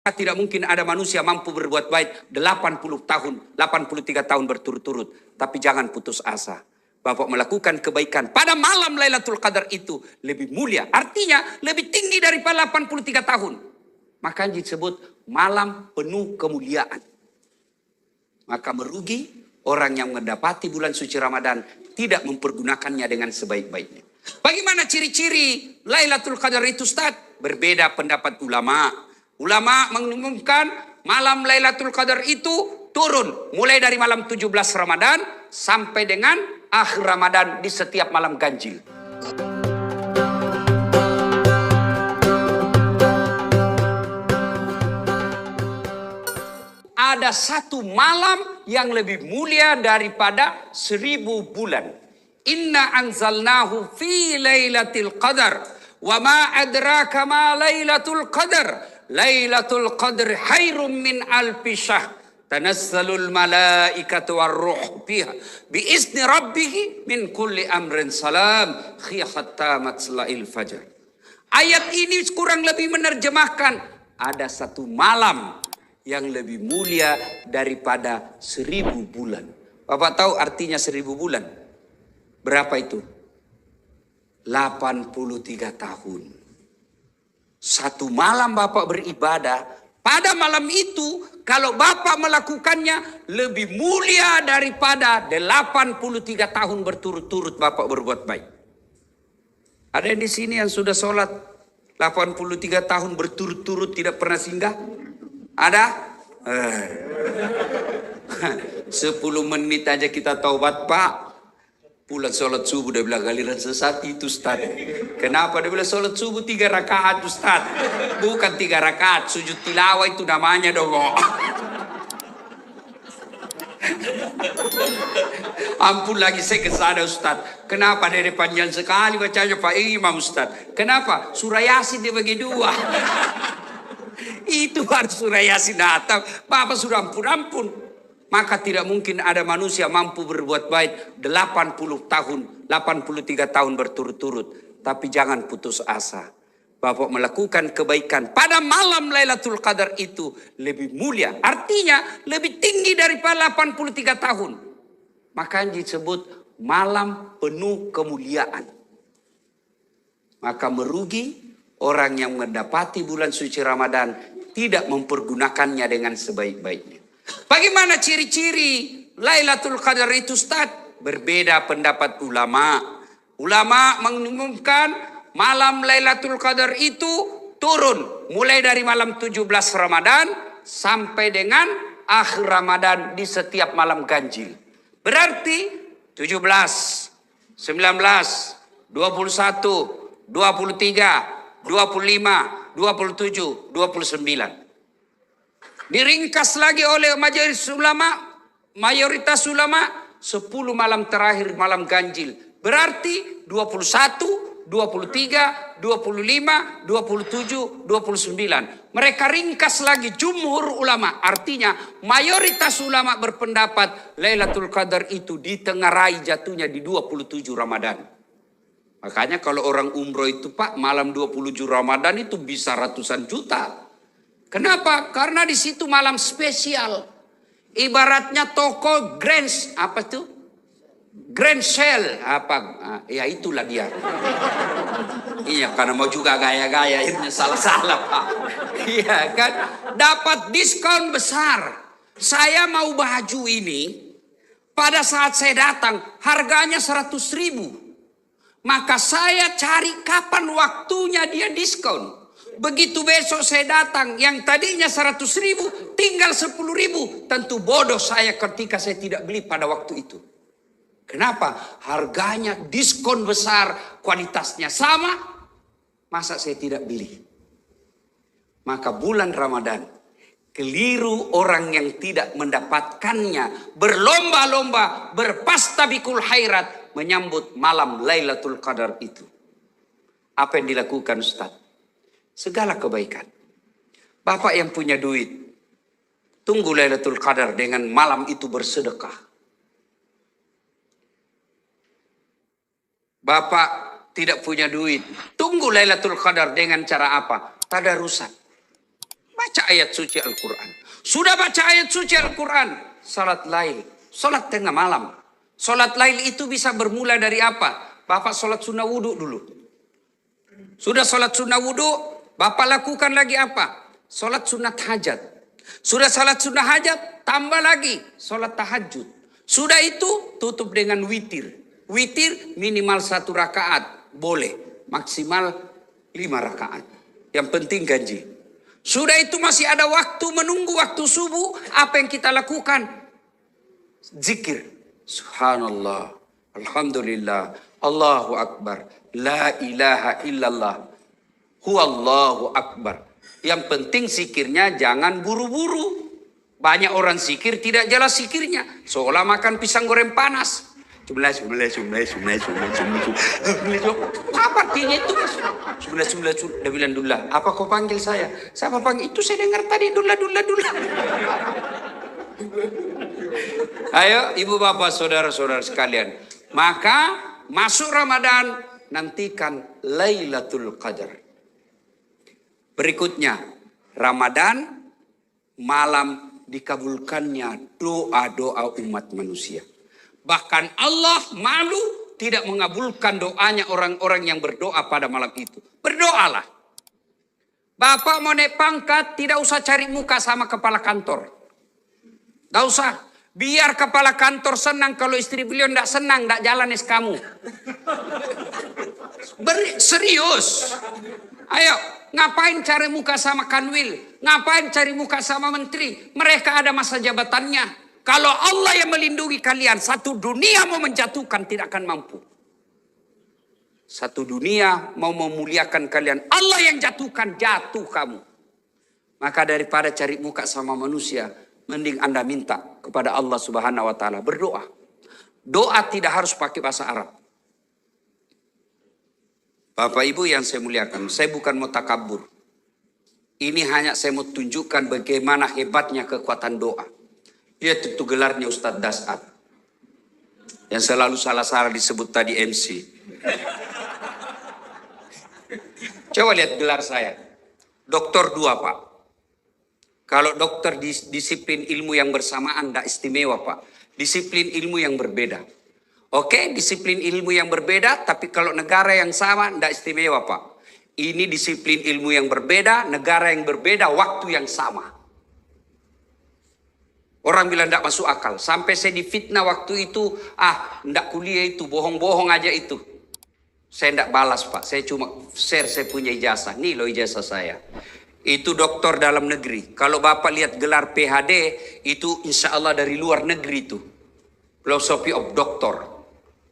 Tidak mungkin ada manusia mampu berbuat baik 80 tahun, 83 tahun berturut-turut. Tapi jangan putus asa. Bapak melakukan kebaikan pada malam Lailatul Qadar itu lebih mulia. Artinya lebih tinggi daripada 83 tahun. Makanya disebut malam penuh kemuliaan. Maka merugi orang yang mendapati bulan suci Ramadan tidak mempergunakannya dengan sebaik-baiknya. Bagaimana ciri-ciri Lailatul Qadar itu, Ustaz? Berbeda pendapat ulama. Ulama mengumumkan malam Lailatul Qadar itu turun mulai dari malam 17 Ramadan sampai dengan akhir Ramadan di setiap malam ganjil. Ada satu malam yang lebih mulia daripada 1000 bulan. Inna anzalnahu fi lailatul qadar. Wa ma adraka ma lailatul qadar. Lailatul qadr khairum min alfi syahr. Tanazzalul malaikatu warruh fiha biizni rabbih min kulli amrin salam hatta matla'il fajar. Ayat ini kurang lebih menerjemahkan ada satu malam yang lebih mulia daripada 1000 bulan. Bapak tahu artinya 1000 bulan? Berapa itu? 83 tahun. Satu malam Bapak beribadah. Pada malam itu kalau Bapak melakukannya lebih mulia daripada 83 tahun berturut-turut Bapak berbuat baik. Ada yang di sini yang sudah sholat 83 tahun berturut-turut tidak pernah singgah? Ada? 10 menit aja kita taubat, Pak. Pulang sholat subuh dia bilang galiran sesat itu, Ustaz. Kenapa dia bilang sholat subuh 3 rakaat, Ustaz? Bukan 3 rakaat, sujud tilawah itu namanya dong. Ampun lagi saya kesana, Ustaz. Kenapa dari panjang sekali bacanya Pak Imam, Ustaz? Kenapa? Surah Yasin dibagi 2. Itu harus surah Yasin datang. Bapak sudah ampun-ampun. Maka tidak mungkin ada manusia mampu berbuat baik 80 tahun, 83 tahun berturut-turut. Tapi jangan putus asa. Bapak melakukan kebaikan pada malam Lailatul Qadar itu lebih mulia. Artinya lebih tinggi daripada 83 tahun. Makanya disebut malam penuh kemuliaan. Maka merugi orang yang mendapati bulan suci Ramadan tidak mempergunakannya dengan sebaik-baiknya. Bagaimana ciri-ciri Lailatul Qadar itu, Ustaz? Berbeda pendapat ulama. Ulama mengumumkan malam Lailatul Qadar itu turun mulai dari malam 17 Ramadan sampai dengan akhir Ramadan di setiap malam ganjil. Berarti 17, 19, 21, 23, 25, 27, 29. Diringkas lagi oleh mayoritas ulama 10 malam terakhir malam ganjil. Berarti 21, 23, 25, 27, 29. Mereka ringkas lagi jumhur ulama. Artinya mayoritas ulama berpendapat Lailatul Qadar itu ditengarai jatuhnya di 27 Ramadan. Makanya kalau orang umroh itu, Pak, malam 27 Ramadan itu bisa ratusan juta. Kenapa? Karena di situ malam spesial. Ibaratnya toko Grand Sale ya itulah dia. Iya, karena mau juga gaya-gaya ini salah-salah, Pak. Iya kan? Dapat diskon besar. Saya mau baju ini pada saat saya datang harganya 100.000. Maka saya cari kapan waktunya dia diskon. Begitu besok saya datang, yang tadinya 100.000 tinggal 10.000. Tentu bodoh saya ketika saya tidak beli pada waktu itu. Kenapa? Harganya diskon besar, kualitasnya sama. Masa saya tidak beli? Maka bulan Ramadan, keliru orang yang tidak mendapatkannya. Berlomba-lomba, berpastabikul khairat menyambut malam Lailatul Qadar itu. Apa yang dilakukan, Ustaz? Segala kebaikan. Bapak yang punya duit, tunggu Lailatul Qadar dengan malam itu bersedekah. Bapak tidak punya duit, tunggu Lailatul Qadar dengan cara apa? Tadarusan. baca ayat suci Al-Quran. Sudah baca ayat suci Al-Quran, salat lail, salat tengah malam. Salat lail itu bisa bermula dari apa? Bapak salat sunnah wudhu dulu. Sudah salat sunnah wudhu, Bapak lakukan lagi apa? Salat sunat hajat. Sudah salat sunnah hajat, tambah lagi salat tahajud. Sudah itu tutup dengan witir. Witir minimal 1 rakaat, boleh. Maksimal 5 rakaat. Yang penting gaji. Sudah itu masih ada waktu menunggu waktu subuh. Apa yang kita lakukan? Zikir. Subhanallah. Alhamdulillah. Allahu Akbar. La ilaha illallah. Huwallahu Akbar. Yang penting zikirnya jangan buru-buru. Banyak orang zikir tidak jelas zikirnya. Seolah makan pisang goreng panas. Apa artinya itu? Dia bilang, Dullah, apa kau panggil saya? Siapa panggil? Itu saya dengar tadi, Dullah. Ayo ibu bapak saudara-saudara sekalian. Maka masuk Ramadan, nantikan Lailatul Qadar. Berikutnya, Ramadan, malam dikabulkannya doa-doa umat manusia. Bahkan Allah malu tidak mengabulkan doanya orang-orang yang berdoa pada malam itu. Berdoalah. Bapak mau naik pangkat, tidak usah cari muka sama kepala kantor. Tidak usah. Biar kepala kantor senang, kalau istri beliau tidak senang, tidak jalan kamu. Serius. Ayo, ngapain cari muka sama Kanwil? Ngapain cari muka sama menteri? Mereka ada masa jabatannya. Kalau Allah yang melindungi kalian, satu dunia mau menjatuhkan tidak akan mampu. Satu dunia mau memuliakan kalian, Allah yang jatuhkan, jatuh kamu. Maka daripada cari muka sama manusia, mending Anda minta kepada Allah Subhanahu wa taala, berdoa. Doa tidak harus pakai bahasa Arab. Bapak Ibu yang saya muliakan, saya bukan mau takabur. Ini hanya saya mau tunjukkan bagaimana hebatnya kekuatan doa. Dia tentu gelarnya Ustadz Dasat. Yang selalu salah-salah disebut tadi MC. Coba lihat gelar saya. Doktor 2, Pak. Kalau dokter disiplin ilmu yang bersamaan, tidak istimewa, Pak. Disiplin ilmu yang berbeda. Oke, disiplin ilmu yang berbeda, tapi kalau negara yang sama, tidak istimewa, Pak. Ini disiplin ilmu yang berbeda, negara yang berbeda, waktu yang sama. Orang bilang tidak masuk akal. Sampai saya difitnah waktu itu, tidak kuliah itu, bohong-bohong aja itu. Saya tidak balas, Pak. Saya cuma share saya punya ijazah. Nih loh ijazah saya. Itu doktor dalam negeri. Kalau Bapak lihat gelar PhD, itu insya Allah dari luar negeri itu. Philosophy of Doctor.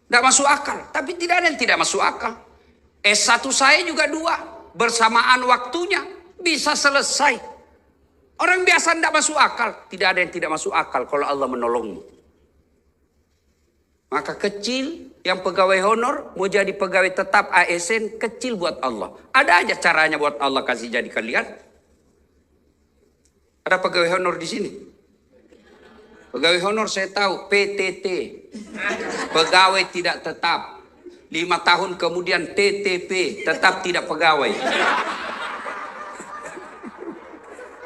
Tidak masuk akal. Tapi tidak ada yang tidak masuk akal. S1 saya juga 2. Bersamaan waktunya. Bisa selesai. Orang biasa tidak masuk akal. Tidak ada yang tidak masuk akal kalau Allah menolongmu. Maka kecil yang pegawai honor mau jadi pegawai tetap ASN kecil buat Allah. Ada aja caranya buat Allah kasih jadi kalian. Ada pegawai honor di sini. Pegawai honor saya tahu PTT. Pegawai tidak tetap. 5 tahun kemudian TTP, tetap tidak pegawai.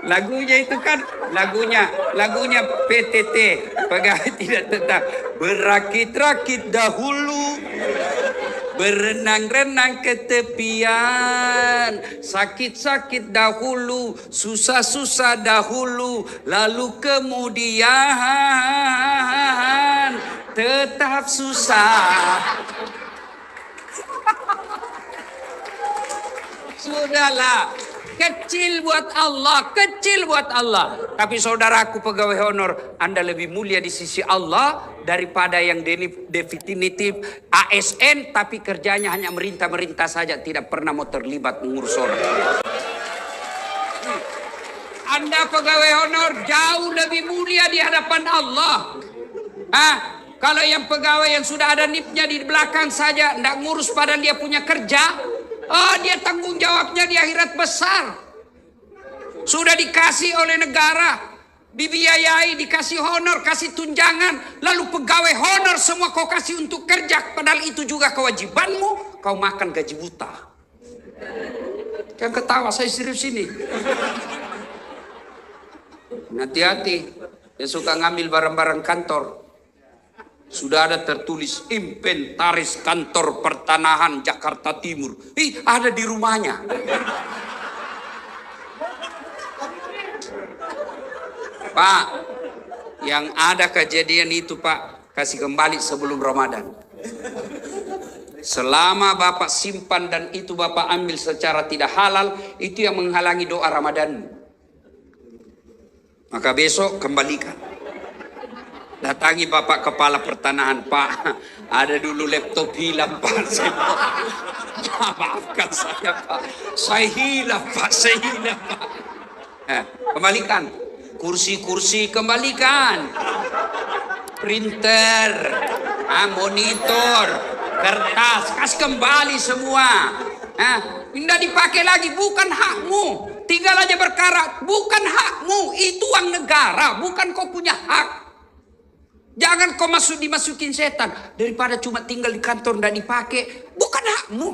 Lagunya itu kan, lagunya PTT, pegawai tidak tetap. Berakit-rakit dahulu, berenang-renang ke tepian, sakit-sakit dahulu, susah-susah dahulu, lalu kemudian tetap susah. Sudahlah. Kecil buat Allah, kecil buat Allah. Tapi saudaraku pegawai honor, Anda lebih mulia di sisi Allah daripada yang definitif ASN tapi kerjanya hanya merintah-merintah saja, tidak pernah mau terlibat mengurus orang. Anda pegawai honor jauh lebih mulia di hadapan Allah. Kalau yang pegawai yang sudah ada NIP-nya di belakang saja, tidak ngurus padahal dia punya kerja. Dia tanggung jawabnya di akhirat besar. Sudah dikasih oleh negara, dibiayai, dikasih honor, kasih tunjangan. Lalu pegawai honor semua kau kasih untuk kerja. Padahal itu juga kewajibanmu. Kau makan gaji buta. Jangan ketawa, saya serius ini. Hati-hati, yang suka ngambil barang-barang kantor. Sudah ada tertulis inventaris kantor pertanahan Jakarta Timur. Ada di rumahnya. Pak, yang ada kejadian itu Pak, kasih kembali sebelum Ramadan. Selama Bapak simpan dan itu Bapak ambil secara tidak halal, itu yang menghalangi doa Ramadan. Maka besok kembalikan. Datangi Bapak kepala pertanahan, Pak, ada dulu laptop hilang Pak. Maafkan saya Pak, saya hilang Pak, saya hilang Pak. Kembalikan. Kursi-kursi kembalikan. Printer, monitor, kertas, kasih kembali semua. Tidak dipakai lagi, bukan hakmu. Tinggal aja berkarat, bukan hakmu. Itu uang negara, bukan kau punya hak. Jangan kau dimasukin setan. Daripada cuma tinggal di kantor dan dipakai, bukan hakmu.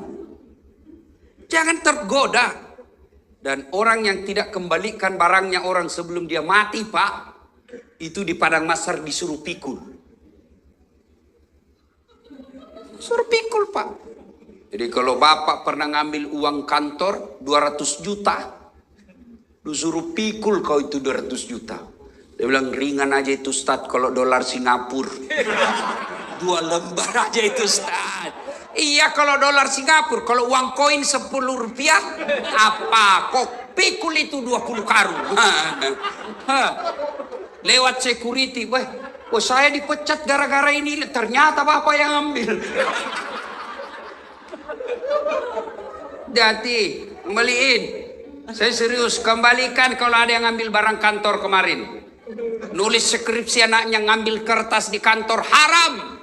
Jangan tergoda. Dan orang yang tidak kembalikan barangnya orang sebelum dia mati, Pak, itu di padang mahsyar disuruh pikul. Suruh pikul, Pak. Jadi kalau Bapak pernah ngambil uang kantor 200 juta, lu suruh pikul kau itu 200 juta. Dia bilang ringan aja itu Ustaz kalau dolar Singapura. 2 lembar aja itu Ustaz. Iya kalau dolar Singapura, kalau uang koin 10 rupiah, apa? Kok pikul itu 20 karung. Lewat security, saya dipecat gara-gara ini, ternyata Bapak yang ambil. Jadi, kembaliin. Saya serius, kembalikan kalau ada yang ambil barang kantor kemarin. Nulis skripsi anaknya ngambil kertas di kantor, haram.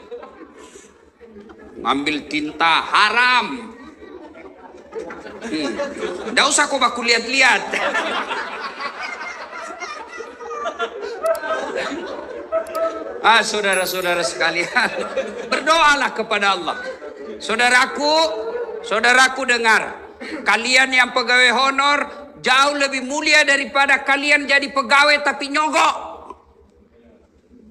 Ngambil tinta, haram. Nggak usah kau baku lihat-lihat. Saudara-saudara sekalian, berdoalah kepada Allah. Saudaraku dengar. Kalian yang pegawai honor jauh lebih mulia daripada kalian jadi pegawai tapi nyogok.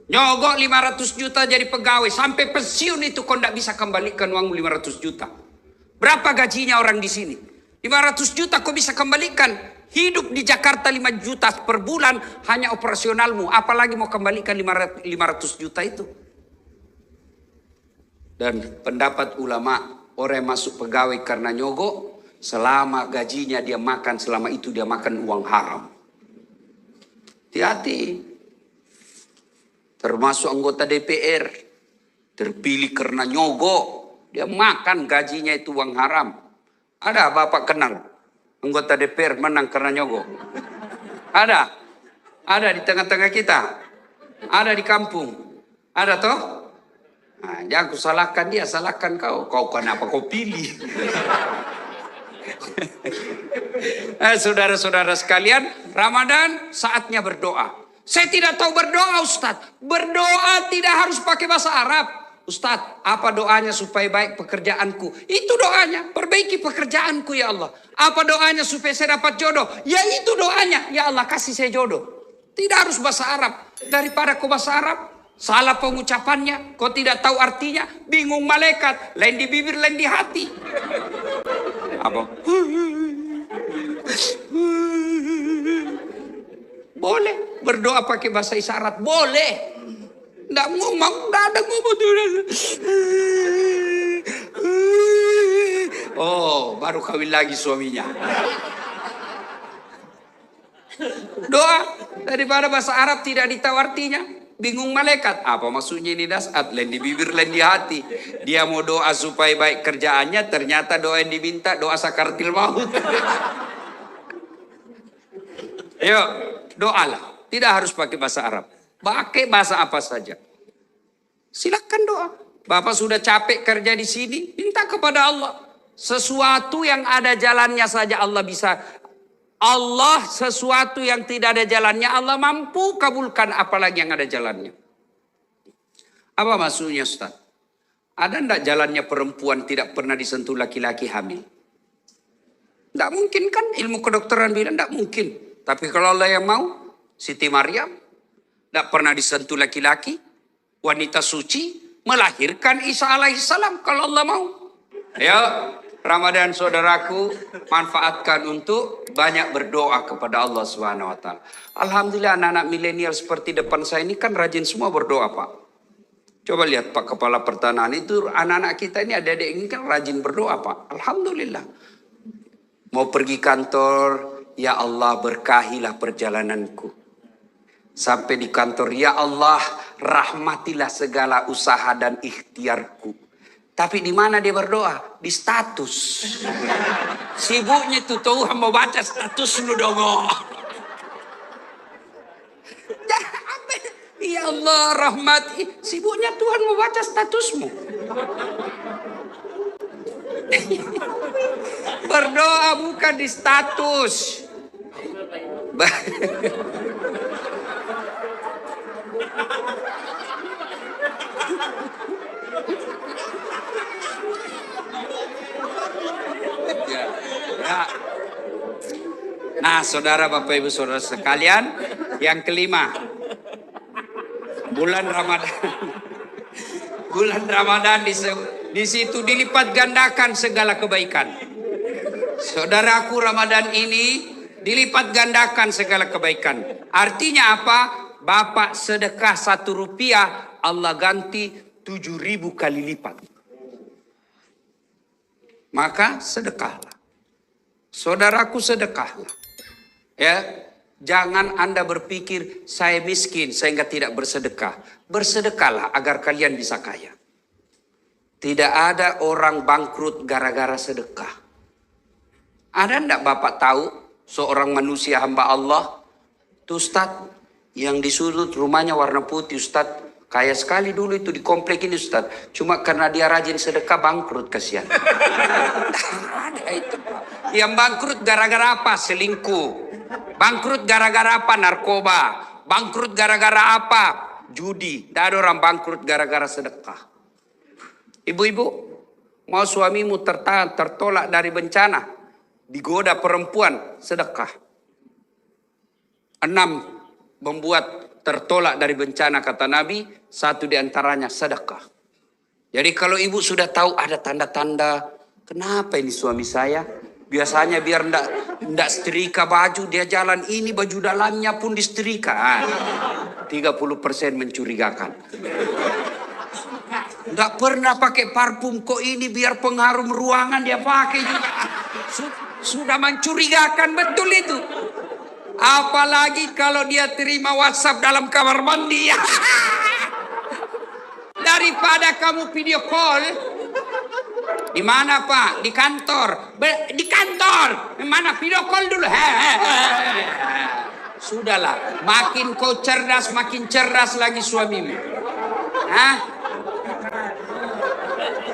Nyogok 500 juta jadi pegawai. Sampai pensiun itu kau tidak bisa kembalikan uang 500 juta. Berapa gajinya orang di sini? 500 juta kau bisa kembalikan. Hidup di Jakarta 5 juta per bulan hanya operasionalmu. Apalagi mau kembalikan 500 juta itu. Dan pendapat ulama, orang yang masuk pegawai karena nyogok, selama gajinya dia makan, selama itu dia makan uang haram. Hati-hati. Termasuk anggota DPR, terpilih karena nyogok, dia makan gajinya itu uang haram. Ada Bapak kenal anggota DPR menang karena nyogok? Ada di tengah-tengah kita, ada di kampung, ada toh? Nah, jangan ku salahkan dia, salahkan kau. Kau kenapa kau pilih? Saudara-saudara sekalian, Ramadan saatnya berdoa. Saya tidak tahu berdoa Ustadz. Berdoa tidak harus pakai bahasa Arab. Ustadz, apa doanya supaya baik pekerjaanku? Itu doanya, perbaiki pekerjaanku ya Allah. Apa doanya supaya saya dapat jodoh? Ya itu doanya, ya Allah kasih saya jodoh. Tidak harus bahasa Arab. Daripada kau bahasa Arab, salah pengucapannya, kau tidak tahu artinya, bingung malaikat, lain di bibir, lain di hati. Apa? Boleh berdoa pakai bahasa isyarat, boleh. Nggak ngomong, nggak ada ngomong. Oh, baru kawin lagi suaminya. Doa daripada bahasa Arab tidak ditahu artinya, bingung malaikat. Apa maksudnya ini dasar? Lain di bibir, lain di hati. Dia mau doa supaya baik kerjaannya, ternyata doa yang diminta doa sakaratil maut. Yuk, doalah. Tidak harus pakai bahasa Arab. Pakai bahasa apa saja. Silakan doa. Bapak sudah capek kerja di sini, minta kepada Allah. Sesuatu yang ada jalannya saja Allah bisa. Allah sesuatu yang tidak ada jalannya Allah mampu kabulkan, apalagi yang ada jalannya. Apa maksudnya Ustaz? Ada enggak jalannya perempuan tidak pernah disentuh laki-laki hamil? Enggak mungkin kan, ilmu kedokteran bilang enggak mungkin. Tapi kalau Allah yang mau, Siti Maryam tidak pernah disentuh laki-laki, wanita suci, melahirkan Isa alaihissalam kalau Allah mau. Ya, Ramadan saudaraku, manfaatkan untuk banyak berdoa kepada Allah Subhanahu wa taala. Alhamdulillah anak-anak milenial seperti depan saya ini kan rajin semua berdoa, Pak. Coba lihat Pak Kepala Pertanahan itu anak-anak kita ini adik-adik ini kan rajin berdoa, Pak. Alhamdulillah. Mau pergi kantor, ya Allah berkahilah perjalananku. Sampai di kantor, ya Allah rahmatilah segala usaha dan ikhtiarku. Tapi di mana dia berdoa? Di status. Sibuknya tuh Tuhan mau baca status lu dong. Ya Allah rahmati. Sibuknya Tuhan mau baca statusmu. Berdoa bukan di status. Ya. Nah, saudara, Bapak Ibu, saudara sekalian, yang kelima, bulan Ramadan. Bulan Ramadan di situ dilipat gandakan segala kebaikan. Saudaraku, Ramadan ini dilipat gandakan segala kebaikan. Artinya apa? Bapak sedekah 1 rupiah, Allah ganti 7.000 kali lipat. Maka sedekahlah. Saudaraku, sedekahlah. Ya, jangan Anda berpikir saya miskin sehingga tidak bersedekah. Bersedekahlah agar kalian bisa kaya. Tidak ada orang bangkrut gara-gara sedekah. Ada enggak Bapak tahu seorang manusia hamba Allah, tuh Ustaz, yang di sudut rumahnya warna putih, Ustaz, kaya sekali dulu itu di komplek ini Ustaz. Cuma karena dia rajin sedekah bangkrut, kasihan. Ada itu. Yang bangkrut gara-gara apa? Selingkuh. Bangkrut gara-gara apa? Narkoba. Bangkrut gara-gara apa? Judi. Tidak ada orang bangkrut gara-gara sedekah. Ibu-ibu, mau suamimu tertolak dari bencana, digoda perempuan, sedekah. 6, membuat tertolak dari bencana, kata Nabi, 1 diantaranya sedekah. Jadi kalau ibu sudah tahu ada tanda-tanda, kenapa ini suami saya? Biasanya biar ndak setrika baju, dia jalan ini baju dalamnya pun disetrika. 30% mencurigakan. Nggak pernah pakai parfum, kok ini biar pengharum ruangan dia pakai juga. Sudah mencurigakan betul itu. Apalagi kalau dia terima WhatsApp dalam kamar mandi. Daripada kamu video call. Di mana Pak? Di kantor. Di kantor. Mana video call dulu? Sudahlah. Makin kau cerdas, makin cerdas lagi suamimu. Hah?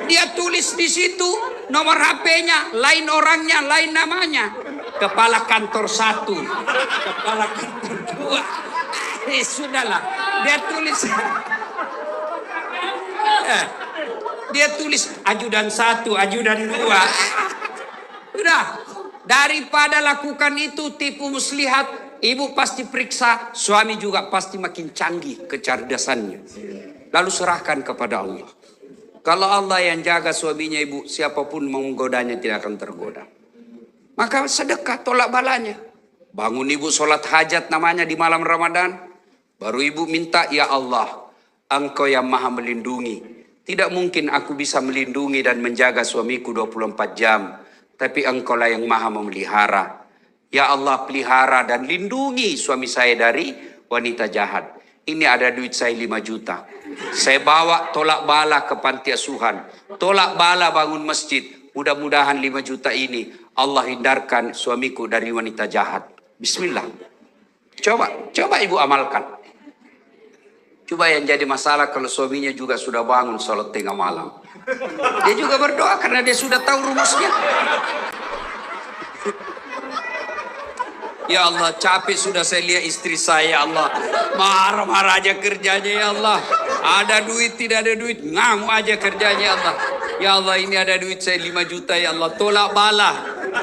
Dia tulis di situ nomor HP-nya, lain orangnya, lain namanya. Kepala kantor 1, kepala kantor 2. Sudahlah. Dia tulis. Dia tulis ajudan 1, ajudan 2. Udah, daripada lakukan itu tipu muslihat, ibu pasti periksa, suami juga pasti makin canggih kecerdasannya. Lalu serahkan kepada Allah. Kalau Allah yang jaga suaminya ibu, siapapun mau menggodanya tidak akan tergoda. Maka sedekah tolak balanya. Bangun ibu sholat hajat namanya di malam Ramadan. Baru ibu minta, ya Allah, Engkau yang maha melindungi. Tidak mungkin aku bisa melindungi dan menjaga suamiku 24 jam. Tapi Engkau lah yang maha memelihara. Ya Allah, pelihara dan lindungi suami saya dari wanita jahat. Ini ada duit saya 5 juta. Saya bawa tolak bala ke panti asuhan. Tolak bala bangun masjid. Mudah-mudahan 5 juta ini Allah hindarkan suamiku dari wanita jahat. Bismillah. Coba ibu amalkan. Coba yang jadi masalah kalau suaminya juga sudah bangun sholat tengah malam. Dia juga berdoa karena dia sudah tahu rumusnya. Ya Allah, capek sudah saya lihat istri saya, ya Allah. Marah-marah aja kerjanya, ya Allah. Ada duit, tidak ada duit, ngamuk aja kerjanya, ya Allah. Ya Allah, ini ada duit saya 5 juta, ya Allah. Tolak bala.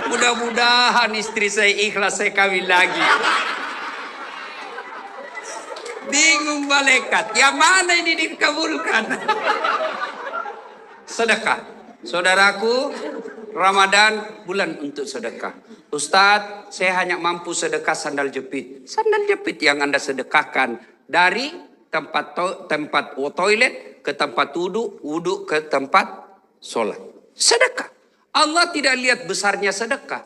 Mudah-mudahan istri saya ikhlas, saya kawin lagi. Bingung malaikat, yang mana ini dikabulkan? Sedekah. Saudaraku, Ramadan bulan untuk sedekah. Ustadz, saya hanya mampu sedekah sandal jepit. Sandal jepit yang Anda sedekahkan dari tempat toilet ke tempat wudhu ke tempat sholat. Sedekah. Allah tidak lihat besarnya sedekah.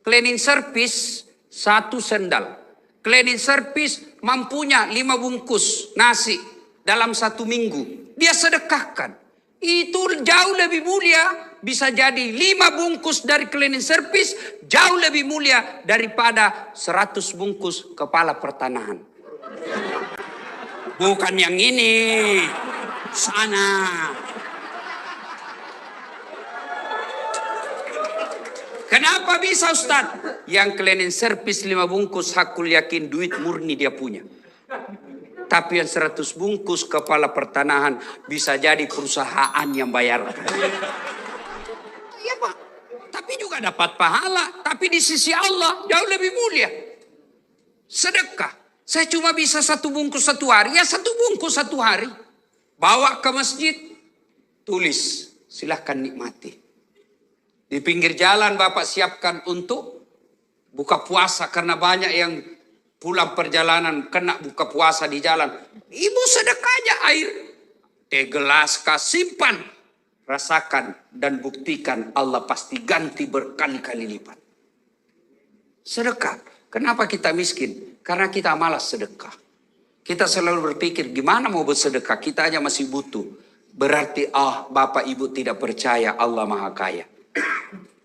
Cleaning service 1 sendal. Cleaning service mampunya 5 bungkus nasi dalam 1 minggu. Dia sedekahkan. Itu jauh lebih mulia. Bisa jadi 5 bungkus dari cleaning service jauh lebih mulia daripada 100 bungkus kepala pertanahan. Bukan yang ini. Sana. Kenapa bisa Ustaz? Yang cleaning service 5 bungkus hakul yakin duit murni dia punya. Tapi yang 100 bungkus kepala pertanahan bisa jadi perusahaan yang bayarkan. Iya Pak. Tapi juga dapat pahala. Tapi di sisi Allah jauh lebih mulia. Sedekah. Saya cuma bisa 1 bungkus 1 hari. Ya 1 bungkus 1 hari. Bawa ke masjid. Tulis. Silahkan nikmati. Di pinggir jalan Bapak siapkan untuk buka puasa. Karena banyak yang pulang perjalanan kena buka puasa di jalan. Ibu sedekah aja air. Teh gelas simpan. Rasakan dan buktikan Allah pasti ganti berkali-kali lipat. Sedekah. Kenapa kita miskin? Karena kita malas sedekah. Kita selalu berpikir gimana mau bersedekah. Kita aja masih butuh. Berarti Bapak Ibu tidak percaya Allah Maha Kaya.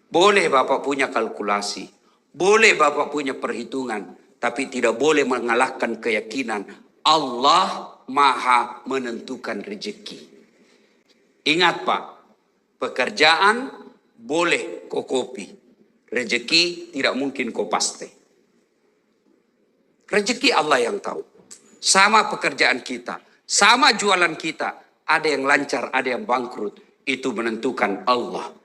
Boleh Bapak punya kalkulasi, boleh Bapak punya perhitungan, tapi tidak boleh mengalahkan keyakinan Allah Maha menentukan rezeki. Ingat Pak, pekerjaan boleh kau kopi, rezeki tidak mungkin kau paste. Rezeki Allah yang tahu. Sama pekerjaan kita, sama jualan kita, ada yang lancar, ada yang bangkrut, itu menentukan Allah.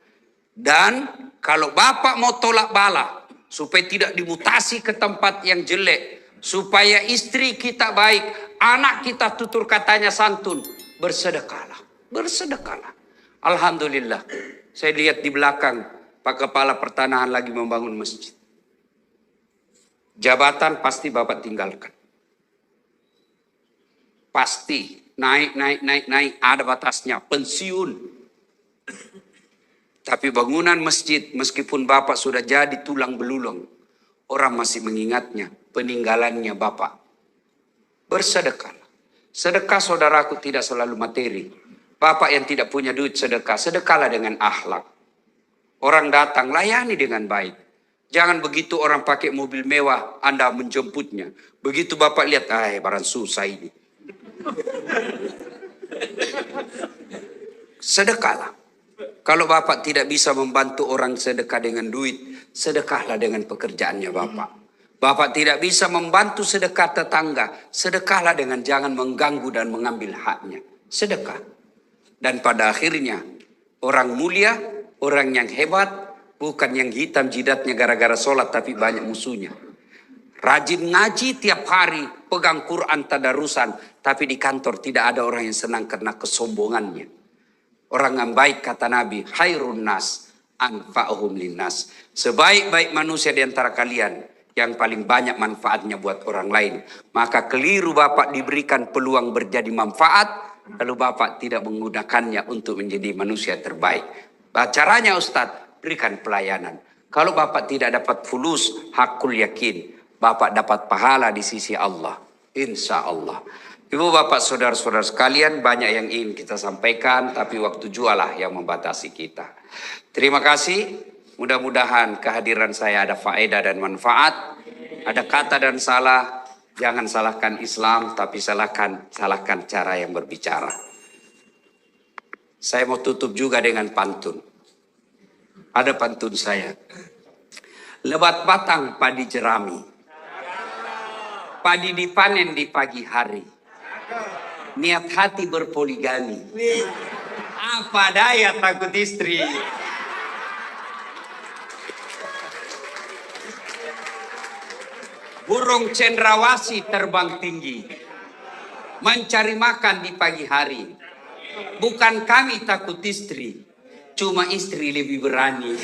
Dan kalau Bapak mau tolak bala supaya tidak dimutasi ke tempat yang jelek, supaya istri kita baik, anak kita tutur katanya santun, bersedekahlah, bersedekahlah. Alhamdulillah, saya lihat di belakang Pak Kepala Pertanahan lagi membangun masjid. Jabatan pasti Bapak tinggalkan. Pasti naik, ada batasnya, pensiun. Tapi bangunan masjid meskipun Bapak sudah jadi tulang belulang, orang masih mengingatnya peninggalannya Bapak. Bersedekah. Sedekah saudaraku tidak selalu materi. Bapak yang tidak punya duit sedekah, sedekahlah dengan akhlak. Orang datang layani dengan baik. Jangan begitu orang pakai mobil mewah Anda menjemputnya. Begitu Bapak lihat, barang susah ini. Sedekahlah. Kalau Bapak tidak bisa membantu orang sedekah dengan duit, sedekahlah dengan pekerjaannya Bapak. Bapak tidak bisa membantu sedekah tetangga, sedekahlah dengan jangan mengganggu dan mengambil haknya. Sedekah. Dan pada akhirnya, orang mulia, orang yang hebat, bukan yang hitam jidatnya gara-gara sholat tapi banyak musuhnya. Rajin ngaji tiap hari, pegang Quran tadarusan, tapi di kantor tidak ada orang yang senang karena kesombongannya. Orang yang baik kata Nabi, khairun nas anfa'uhum linnas. Sebaik-baik manusia di antara kalian yang paling banyak manfaatnya buat orang lain. Maka keliru Bapak diberikan peluang berjadi manfaat, lalu Bapak tidak menggunakannya untuk menjadi manusia terbaik. Caranya Ustadz, berikan pelayanan. Kalau Bapak tidak dapat fulus, hakul yakin, Bapak dapat pahala di sisi Allah. Insya Allah. Ibu bapak saudara-saudara sekalian, banyak yang ingin kita sampaikan, tapi waktu jualah yang membatasi kita. Terima kasih, mudah-mudahan kehadiran saya ada faedah dan manfaat. Ada kata dan salah, jangan salahkan Islam, tapi salahkan cara yang berbicara. Saya mau tutup juga dengan pantun. Ada pantun saya. Lebat batang padi jerami, padi dipanen di pagi hari. Niat hati berpoligami. Apa daya takut istri. Burung cendrawasih terbang tinggi. mencari makan di pagi hari. Bukan kami takut istri, cuma istri lebih berani.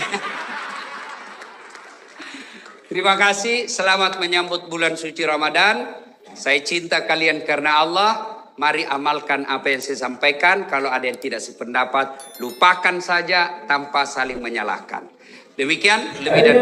Terima kasih, selamat menyambut bulan suci Ramadan. Saya cinta kalian karena Allah. Mari amalkan apa yang saya sampaikan. Kalau ada yang tidak sependapat, lupakan saja tanpa saling menyalahkan. Demikian, lebih dari